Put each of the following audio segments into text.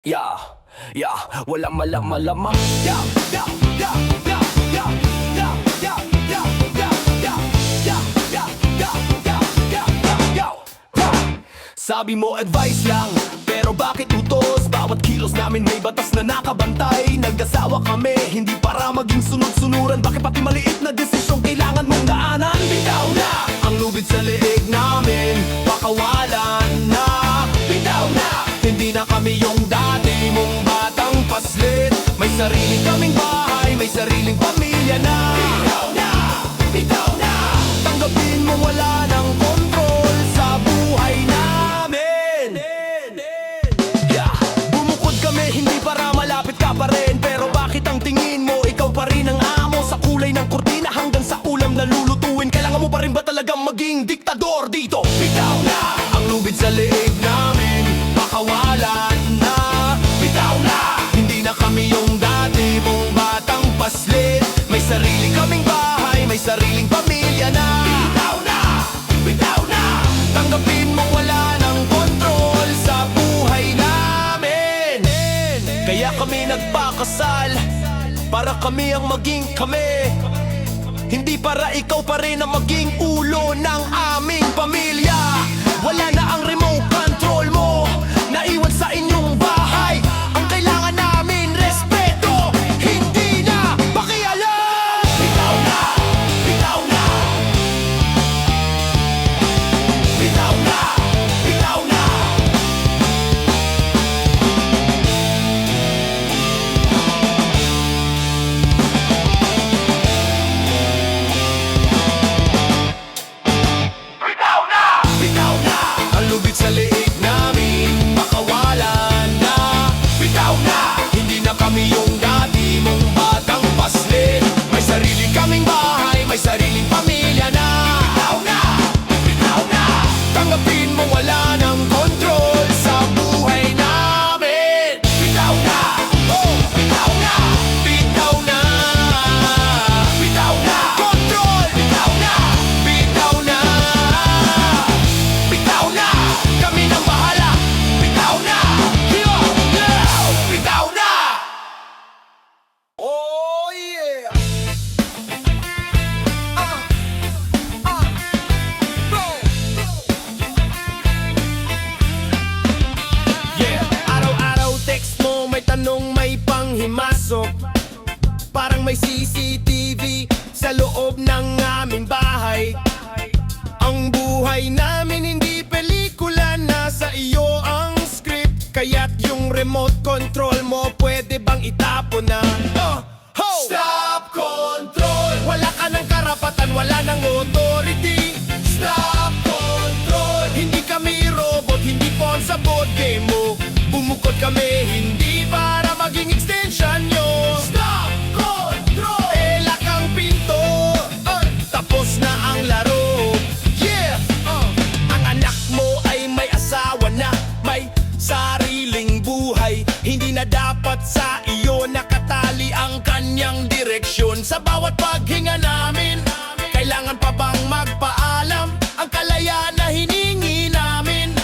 Yeah, yeah, walang malama-lama. Yeah, yeah, yeah, yeah, yeah, yeah, yeah, yeah, yeah, yeah, yeah, yeah, yeah, yeah, yeah, yeah, yeah. Sabi mo advice lang, pero bakit utos? Bawat kilos namin may batas na nakabantay. Nagdasawa kami, hindi para maging sunod-sunuran. Bakit pati maliit na desisyon kailangan mong daanan? Bitaw na ang lubid sa leeg namin, pakawalan na. Bitaw na, hindi na kami yung dati mong batang paslit. May sarili kaming bahay, may sariling pamilya na. Bitaw na, bitaw na, tanggapin mo wala ng kontrol sa buhay namin. Yeah. Bumukod kami, hindi para malapit ka pa rin. Pero bakit ang tingin mo, ikaw pa rin ang amo? Sa kulay ng kurtina hanggang sa ulam na lulutuin, kailangan mo pa rin ba talagang maging diktador dito? Bitaw na ang lubid sa leeg namin, pakawalan na. Bitaw na, hindi na kami yung dati mong batang paslit. May sarili kaming bahay, may sariling pamilya na. Bitaw na, bitaw na, tanggapin mo wala ng kontrol sa buhay namin. Kaya kami nagpakasal, para kami ang maging kami, hindi para ikaw pa rin ang maging ulo ng aming pamilya. Wala na ang remote control mo, naiwan sa inyong bahay. Ang kailangan namin, respeto, hindi na pakialam. Bitaw na, bitaw na, bitaw na, bitaw na. Bitaw na, bitaw na, ang lubid sa leeg namin, pakawalan na. Bitaw na, hindi na kami yung dati mong batang paslit. May sarili kaming bahay, may sariling pamilya na. Bitaw na, bitaw na, tanggapin mo wala ng kontrol sa buhay namin. Bitaw na, oh, bitaw na, bitaw na, bitaw na, kontrol, bitaw na, bitaw na, bitaw na, kami nang bahala. Bitaw na, yeah, yeah, bitaw na. Oh yeah. Go. Yeah, araw-araw text mo, may tanong, may panghimasok. Parang may CCTV sa loob ng aming bahay. Ang buhay namin hindi pelikula, nasa iyo ang script. Kaya't yung remote control mo pwede bang itapon na? Stop control! Wala ka ng karapatan, wala ng authority. Stop control! Hindi kami robot, hindi pawn sa board game mo. Bumukod kami, hindi para maging extension nyo. Stop control! Elak ang pinto, tapos na ang laro. Yeah! Ang anak mo ay may asawa na, may sariling buhay. Hindi na dapat sa iyo nakatali ang kanyang direksyon. Sa bawat paghinga namin, kailangan pa bang magpaalam? Ang kalayaan na hiningi namin,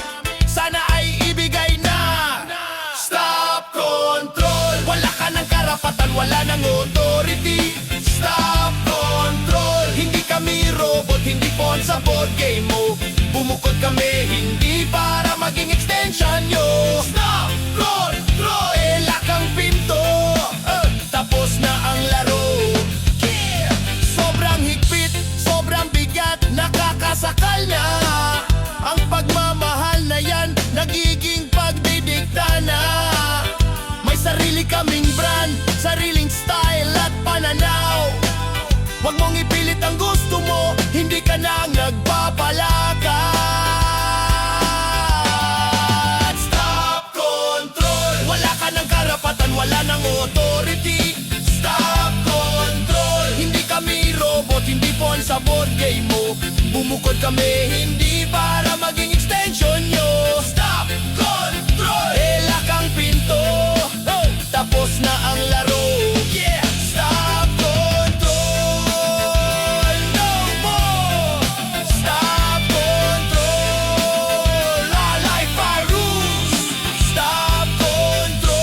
sana ay ibigay na. Stop control! Wala ka ng karapatan, wala ng authority. Stop control! Hindi kami robot, hindi pawn sa board game mo. Bumukod kami, hindi para maging extension nyo. Stop control! Elak ang pinto, tapos na ang laro. Yeah! Sobrang higpit, sobrang bigat, nakakasakal na. Ang pagmamahal na yan, nagiging pagdidikta na. May sarili kaming brand, sariling style at pananaw. Huwag mong ipilit ang gusto mo, hindi ka nang nagpapalakat. Stop control! Wala ka ng karapatan, wala ng authority. Stop control! Hindi kami robot, hindi pawn sa board game mo. Bumukod kami, hindi para maging extension nyo. Stop control! Elak ang pinto, tapos na ang laro. Yeah! Stop control! No more! Stop control! Our life, our rules. Stop control!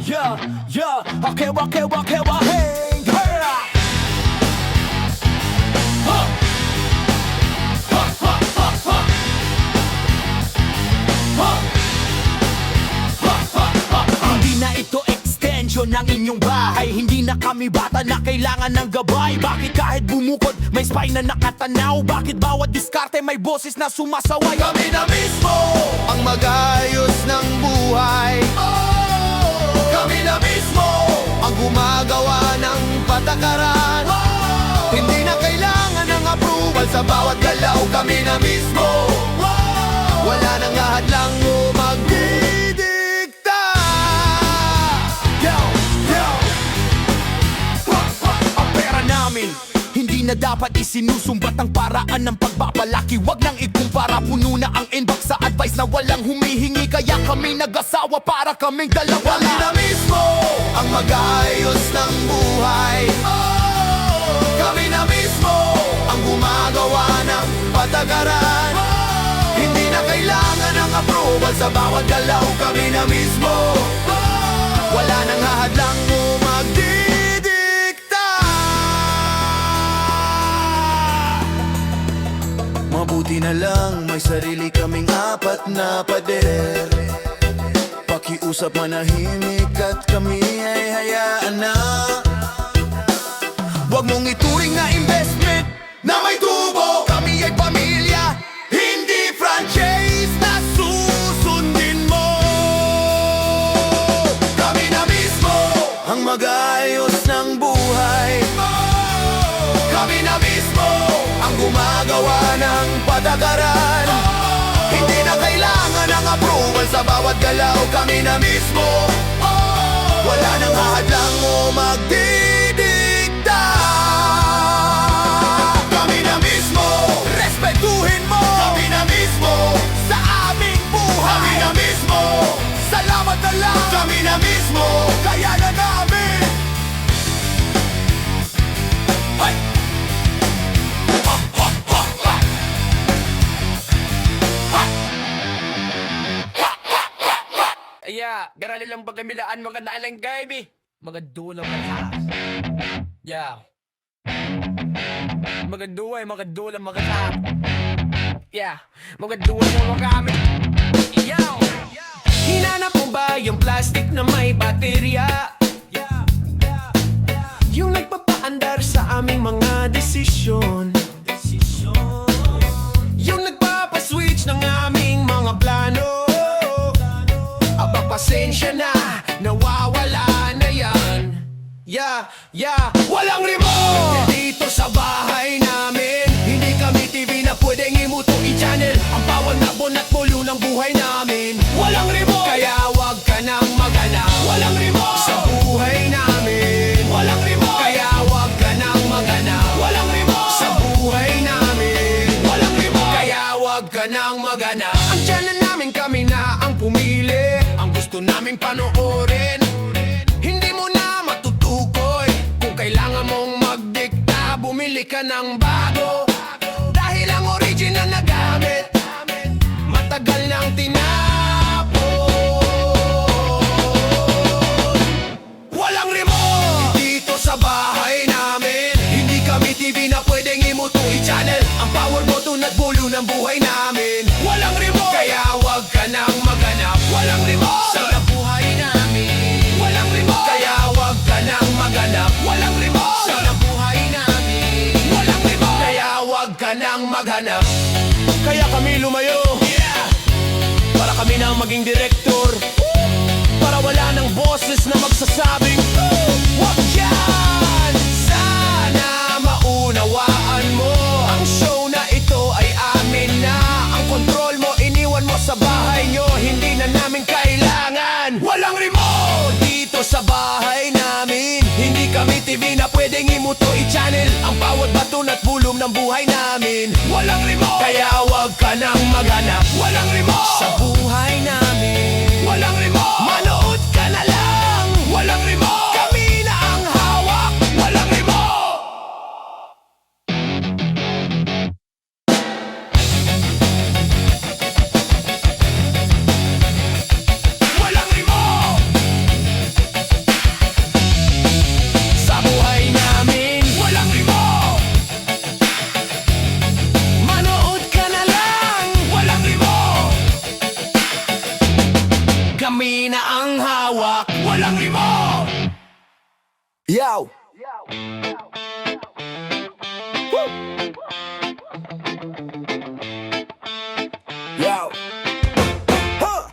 Yeah, yeah, okay, hey, hey. Huh. Ha, ha, ha, ha. Ha. Ha, ha, ha, ha. Hindi na ito extension ng inyong bahay. Hindi na kami bata na kailangan ng gabay. Bakit kahit bumukod may spine na nakatanaw? Bakit bawat diskarte may boses na sumasaway? Kami na mismo ang mag-ayos ng buhay. Kami na mismo ang gumagawa ng patakaran. Hindi na kailangan ng approval sa bawat galaw. Kami na mismo, wala nang lahadlang o magdidikta. Yo, yo. Ang pera namin hindi na dapat isinusumbat ang paraan ng pagpapalaki. Wag nang ikumpara, puno na ang inbox sa advice na walang humihingi. Kaya kami nag-asawa para kaming dalawa. Kami na mismo ang mag-ayos ng buhay. Kami na mismo ang gumagawa ng patagaran. Hindi na kailangan ng approval sa bawat galaw. Kami na mismo, wala nang hahadlang o magdidikta. Mabuti na lang may sarili kaming apat na pader. Pakiusap manahimik at kami ay hayaan na. Huwag mong ituring na investment na may tubo. Kami ay pamilya, hindi franchise na susundin mo. Kami na mismo ang mag-ayos ng buhay. Kami na mismo ang gumagawa ng patakaran. Hindi na kailangan ng approval sa bawat galaw. Kami na mismo, wala nang hahadlang o magdidikta. Kami na mismo, respetuhin mo. Kami na mismo, sa aming buhay. Kami na mismo, salamat na lang. Kami na mismo, kaya na namin. Hey! Yeah, garali lang pagkamilaan mga naalang gaybi. Mga dulang mga yeah. Mga dulang mga tap. Yeah, mga dulang mga gamit. Yo! Hinanap mo ba yung plastic na may baterya? Yung nagpapaandar sa aming mga desisyon. Yung nagpapaswitch ng aming mga plano. Aba pasensya na, nawawala na yan. Yeah, yeah, walang remote dito sa bahay namin. Hindi kami TV na pwedeng imuto i-channel ang bawal na bonat mulo ng buhay namin. Walang remote, kaya wag ka nang maghanap. Walang remote sa buhay namin. Walang remote, kaya wag ka nang maghanap. Walang remote sa buhay namin. Walang remote, kaya wag ka nang maghanap. Ang channel namin kami na ang pumili. Ang gusto namin panoorin. Hindi mo na matutukoy. Kung kailangan mong magdikta, bumili ka ng bago. Dahil ang original na gamit matagal nang tinapon. Walang remote dito sa bahay namin. Hindi kami TV na pwedeng imuto i-channel ang power button at bulo ng buhay namin. Walang remote, kaya wag ka nang maghanap. Walang remote sa buhay namin. Walang remote, kaya wag ka nang maghanap. Walang remote sa buhay namin. Walang remote, kaya wag ka nang maghanap. Kaya kami lumayo, para kami na maging direktor. Para wala nang boses na magsasabing wag yan. Sana maunawaan mo, ang show na ito ay amin na. Ang control mo iniwan mo sa bahay nyo, hindi na namin kailangan. Walang remote dito sa bahay namin. Hindi kami TV na pwedeng imuto i-channel ang bawat baton at bulong ng buhay namin. Walang remote, kaya wag ka nang maghanap. Walang remote sa buhay namin. Walang remote, manood ka na lang. Walang remote, kami na ang hawak. Walang remote. Walang remote. Yo! Woo! Yo! Huh!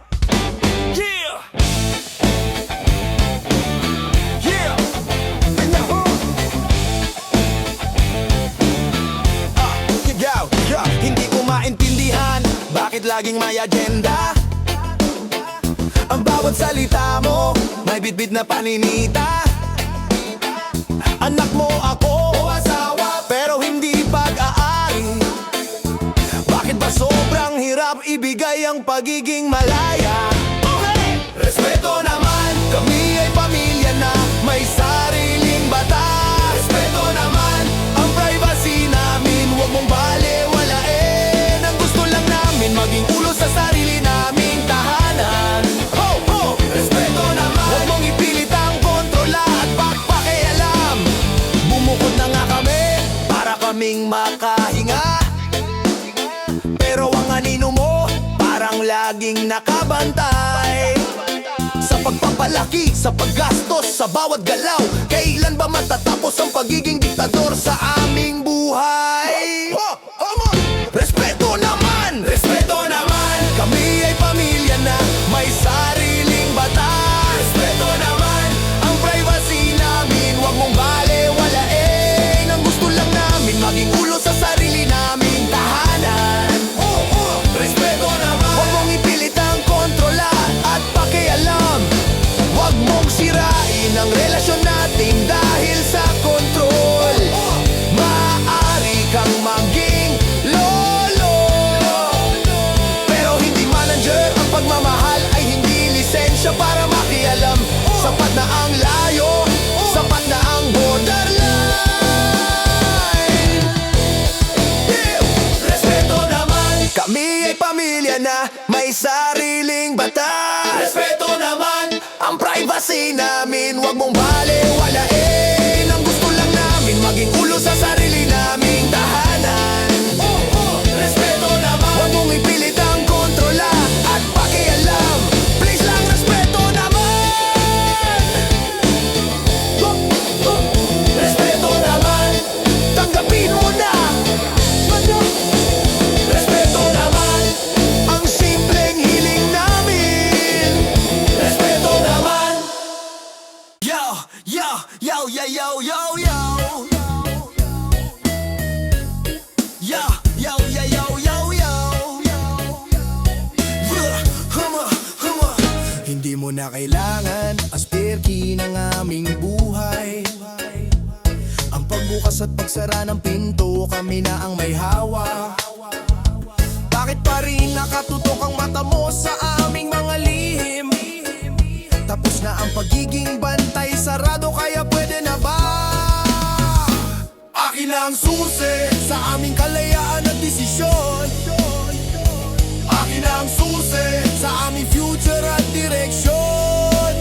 Yeah! Yeah! Ganyan, huh? Yo! Hindi ko maintindihan bakit laging may agenda. Ang bawat salita mo may bitbit na paninita. Anak mo ako o asawa pero hindi pag-aari. Bakit ba sobrang hirap ibigay ang pagiging malaya? Okay! Respeto naman, kami ay pamilya na may sariling batas. Respeto naman, ang privacy namin huwag mong balewalain. Ang gusto lang namin maging ulo sa sarili naming tahanan. Ho! Ho! Respeto naman, huwag mong ipilit ang kontrola at pagpakialam. Bumukod na nga kami para kaming makahinga. Pero ang anino mo parang laging nakabantay. Sa pagpapalaki, sa paggastos, sa bawat galaw. Kailan ba matatapos ang pagiging diktador sa aming buhay? Respeto naman! Respeto naman! Kami ay pamilya na may sariling batas. Respeto naman! Ang privacy namin huwag mong balewalain. Ang gusto lang namin maging ulo sa sarili naming tahanan. Respeto naman! Huwag mong ipilit ang kontrola at pakialam. Huwag mong sirain ang relasyon natin dahil sa kontrol. Maaari kang maging lolo, pero hindi manager. Ang pagmamahal ay hindi lisensya para makialam. Sapat na ang layo, sapat na ang borderline. Respeto naman, kami ay pamilya na may sariling batas. Respeto naman, ang privacy namin huwag mong balewalain. Ang gusto lang namin maging ulo sa sarili naming tahanan. Respeto naman, huwag mong ipilit ang kontrola at pakialam. Please lang, respeto naman. Respeto naman, tanggapin mo na. Respeto naman, ang simpleng hiling namin. Respeto naman. Yo, yo, yo, yo, yo, yo, yo. Yo, yo, yo, yo, yo, yo. Huma, huma. Hindi mo na kailangan aspirki ng aming buhay. Ang pagbukas at pagsara ng pinto, kami na ang may hawak. Bakit pa rin nakatutok ang mata mo sa aming mga lihim? Tapos na ang pagiging bantay, sarado kaya pwede na ba? Akin na ang susi sa aming kalayaan at desisyon. Akin na ang susi sa aming future at direksyon.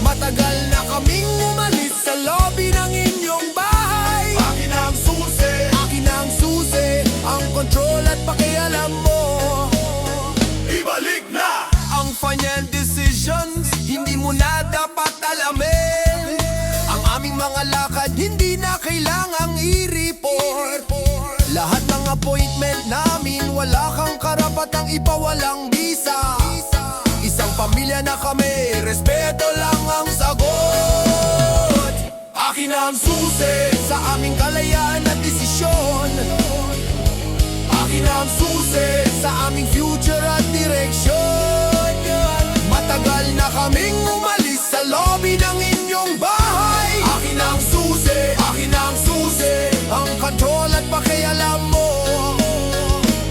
Matagal na kaming umalis sa lobby ng inyong bahay. Akin na ang susi, akin na ang susi, ang control at pakialam mo. Ibalik na ang final decisions, hindi mo na dapat alamin. Ang aming mga lakad hindi na kailangang i-report. Lahat ng appointment namin wala kang karapatang ipawalang bisa. Isang pamilya na kami, respeto lang ang sagot. Akin na ang susi sa aming kalayaan at desisyon. Akin na ang susi sa aming future at direksyon. Matagal na kaming umalis sa lobby ng inyong bahay. Akin na ang susi, akin na ang susi, ang control at pakialam mo.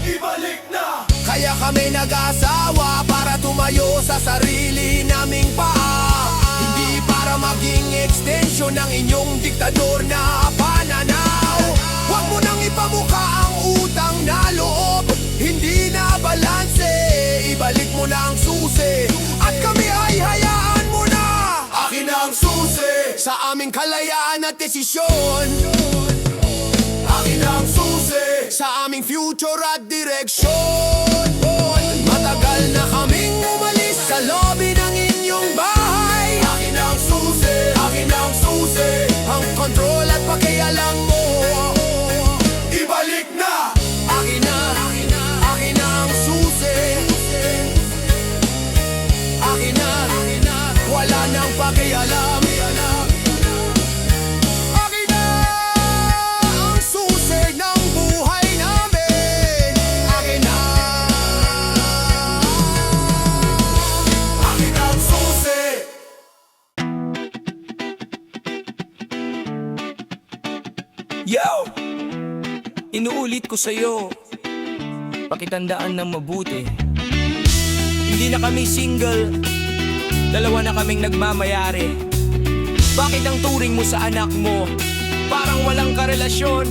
Ibalik na! Kaya kami nag-asawa para tumayo sa sarili naming paa. Hindi para maging extension ng inyong diktador na pananaw. Huwag mo nang ipamuka ang utang na loob, hindi na balanse. Ibalik mo na ang susi at kami ay hayaan mo na. Akin na ang susi sa aming kalayaan at desisyon. Akin na ang susi sa aming future at direksyon. Matagal na kaming umalis sa lobby ng inyong bahay. Akin na ang susi, akin na ang susi, Yo! Inuulit ko sa'yo, pakitandaan ng mabuti. Hindi na kami single, dalawa na kaming nagmamayari. Bakit ang turing mo sa anak mo parang walang karelasyon?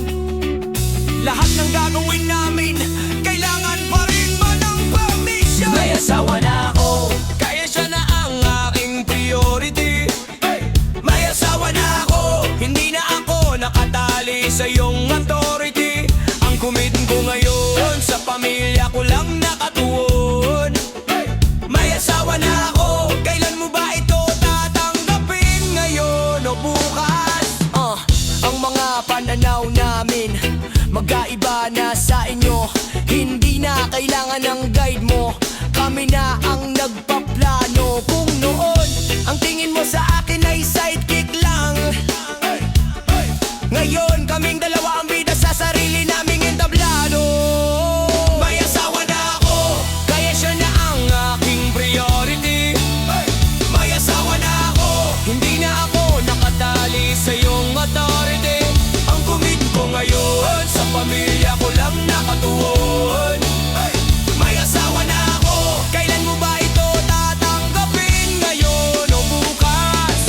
Lahat ng gagawin namin, kailangan pa rin mo ng permission. May asawa na ako, kaya siya na ang aking priority. May asawa na ako, hindi na ako nakatali sa iyong authority. Ang commitment ko ngayon, sa pamilya ko lang nakatuon. May asawa na ako, kailan mo ba ito tatanggapin? Ngayon o bukas? Ang mga pananaw namin magkaiba na sa inyo. Hindi na kailangan ng guide mo, kami na ang nagpaplano. Kung noon ang tingin mo sa akin ay sidekick lang, ngayon kaming dalawa ang bida sa sarili naming entablado. May asawa na ako, kaya siya na ang aking priority. May asawa na ako, hindi na ako nakatali sa iyong authority. Ang commit ko ngayon, sa pamilya ko lang nakatuon. May asawa na ako, kailan mo ba ito tatanggapin? Ngayon o bukas?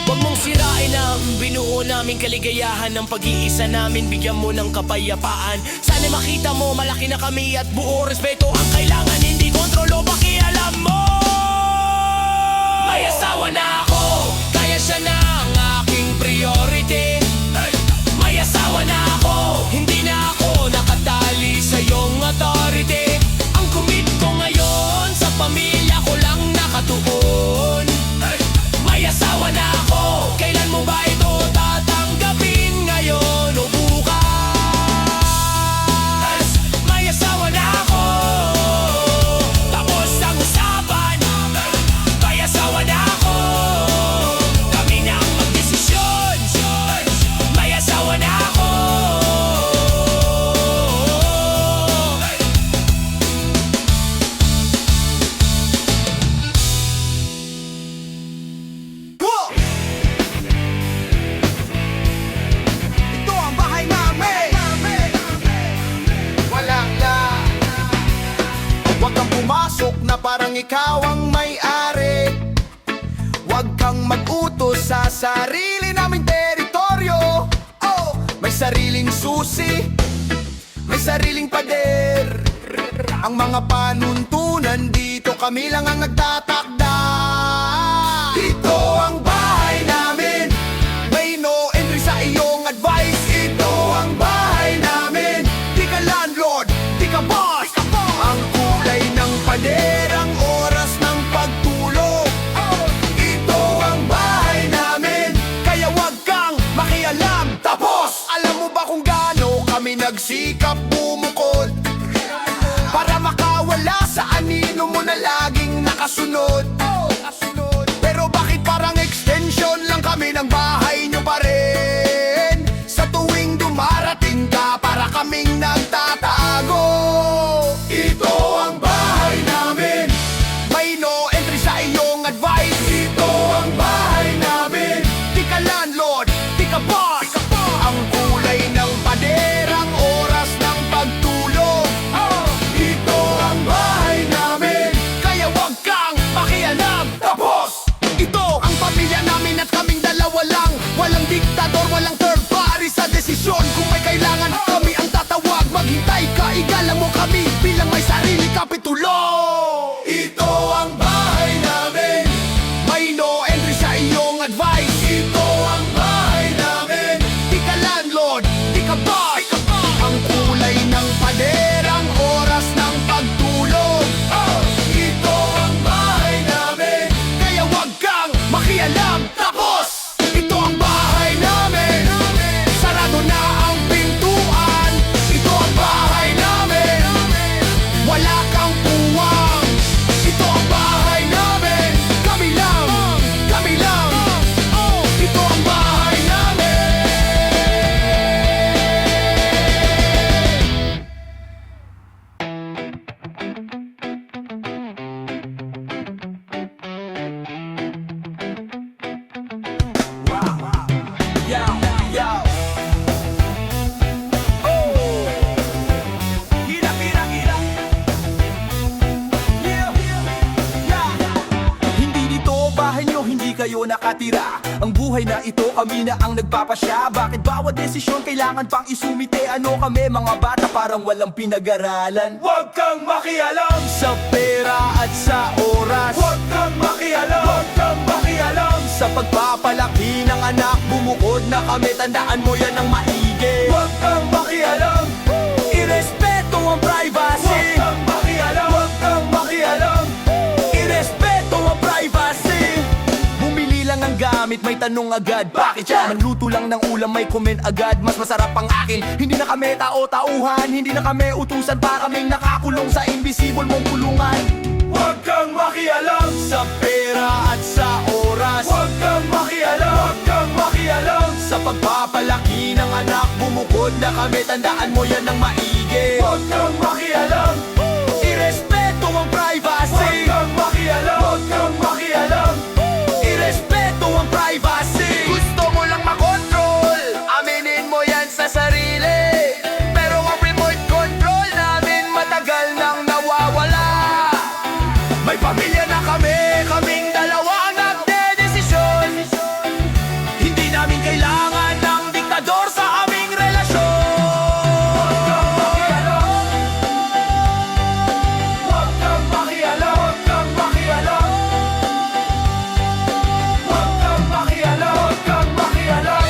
Huwag mong sirain ang binuo naming kaligayahan. Ng pag-iisa namin, bigyan mo ng kapayapaan. Sana makita mo, malaki na kami at buo respeto ang kailangan, hindi kontrol o pakialam mo. May asawa na ako, kaya siya na ang aking priority. May asawa na ako, hindi na ako nakatali sa iyong authority. Ang commit ko ngayon, sa pamilya ko lang nakatuon. May asawa na ako, kailan mo ba ito tatanggapin? Ngayon o bukas? May asawa na ako, tapos ang usapan. May asawa na ako, kami na ang magdesisyon. May asawa na ako. Ito ang bahay namin. Walang la. Huwag kang pumasok na parang ikaw ang may-ari. Huwag kang mag-utos sa sarili naming teritoryo. Oh, may sariling susi, may sariling pader. Ang mga panuntunan dito, kami lang ang nagtatakda. Ito ang bahay namin, may no entry sa iyong advice. Ito ang bahay namin, di ka landlord, di ka boss. Ang kulay ng pader, ang oras ng pagtulog. Ito ang bahay namin, kaya wag kang makialam. Tapos, alam mo ba kung gaano kami nagsikap bumukod para makawala sa anino mo na laging nakasunod. Pero bakit parang extension lang kami ng bahay nyo pa rin? Sa tuwing dumarating ka, para kaming nagtatago. Ito ang bahay namin, may no entry sa iyong advice. Ito ang bahay namin, di ka landlord, di ka boss. Ang kulay ng pader, ang oras ng pagtulog. Ito ang bahay namin, kaya wag kang makialam. Tapos, ito ang pamilya namin at kaming dalawa lang. kayo nakatira. Ang buhay na ito kami na ang nagpapasya. Bakit bawat desisyon kailangan pang isumite? Ano kami mga bata parang walang pinag-aralan? Huwag kang makialam Sa pera at sa oras, Huwag kang makialam Huwag kang makialam sa pagpapalaki ng anak, bumukod na kami, tandaan mo yan ang maigi. Huwag kang makialam Irespeto ang Huwag privacy. kang makialam Huwag kang makialam Irespeto ang privacy. Bumili lang ng gamit, may tanong agad. Bakit yan? Nagluto lang ng ulam, may comment agad. Mas masarap ang akin. Hindi na kami tao-tauhan, hindi na kami utusan para kaming nakakulong sa invisible mong kulungan. Huwag kang makialam Sa pera at sa oras, Huwag kang makialam Huwag kang makialam sa pagpapalaki ng anak, bumukod na kami, tandaan mo yan ang maigi. Huwag kang makialam Irespeto ang Huwag privacy. kang makialam Huwag kang makialam Irespeto ang privacy. Gusto mo lang makontrol, aminin mo yan sa sarili. Pero ang remote control namin matagal nang nawawala. May pamilya na kami, kaming dalawa ang nagdedesisyon. Hindi namin kailangan ng diktador sa aming relasyon. Huwag kang makialam Huwag kang makialam Huwag kang makialam Huwag kang makialam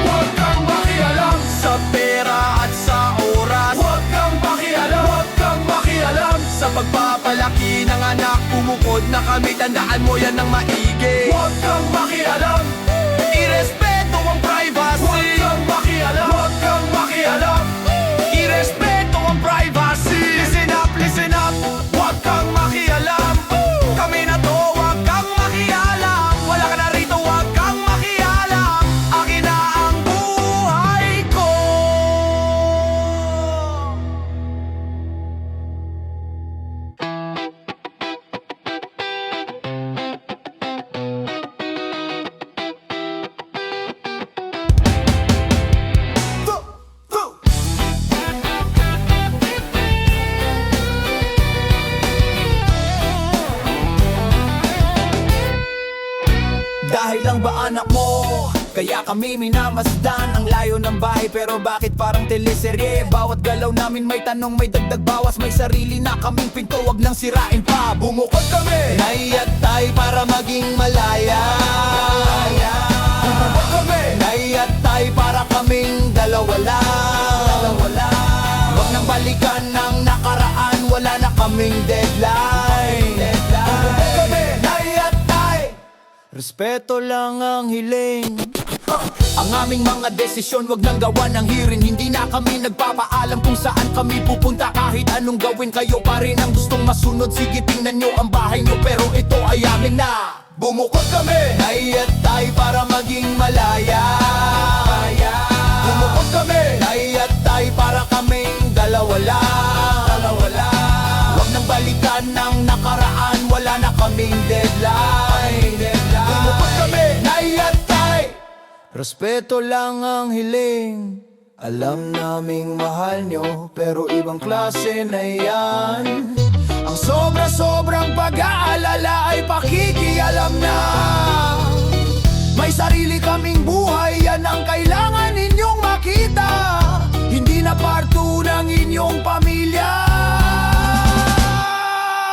Huwag kang makialam Sa pera at sa oras, Huwag kang makialam Huwag kang makialam sa pagpapalaki ng anak, bumukod na kami, tandaan mo yan ang maigi. Huwag kang makialam Irespeto ang Huwag privacy. kang makialam Huwag kang makialam Irespeto ang privacy. Listen up, huwag kang makialam. Kami na to, huwag kang makialam. Wala ka na rito, huwag kang makialam. Akin na ang buhay ko. Dahil lang ba anak mo? Kaya kami minamasdan ang layo ng bahay. Pero bakit parang teleserye? Bawat galaw namin may tanong, may dagdag bawas. May sarili na kaming pinto, wag nang sirain pa. Bumukod kami, naiatay para maging malaya. Bumukod kami, naiatay para kaming dalawa lang. Wag nang balikan ng nakaraan, wala na kaming deadline. Bumukod kami, naiatay, respeto lang ang hiling. Ang aming mga desisyon, wag nang gawa ng hearing. Hindi na kami nagpapaalam kung saan kami pupunta. Kahit anong gawin, kayo pa rin ang gustong masunod. Sige, tingnan nyo ang bahay nyo, pero ito ay amin na. Bumukod kami, naiatay para maging malaya. Bumukod kami, naiatay para kaming dalawa lang. Wag nang balikan ng nakaraan, wala na kaming deadline. Bumukod kami, naiatay, respeto lang ang hiling. Alam naming mahal nyo, pero ibang klase na yan. Ang sobra-sobrang pag-aalala ay pakikialam na. May sarili kaming buhay, yan ang kailangan ninyong makita. Hindi na parto ng inyong pamilya.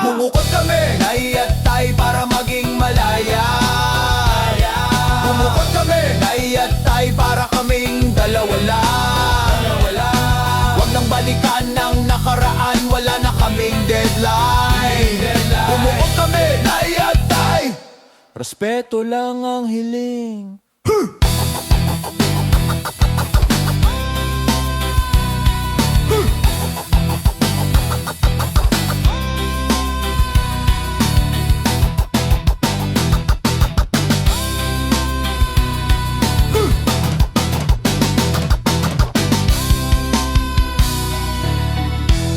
Bumukod kami, naiatay para maging malaya. Bumukod kami, naiatay para kaming dalawa lang. Wag nang balikan ng nakaraan, wala na kaming deadline. Bumukod kami, naiatay, respeto lang ang hiling.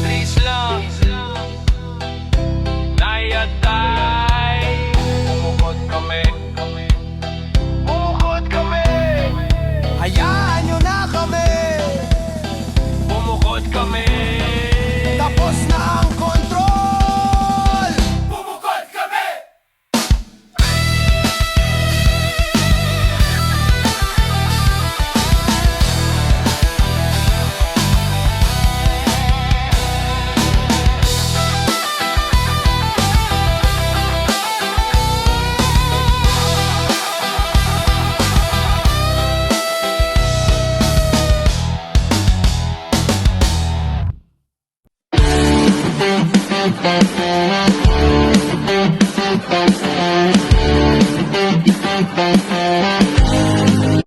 Please lang, naiatay. Thank you.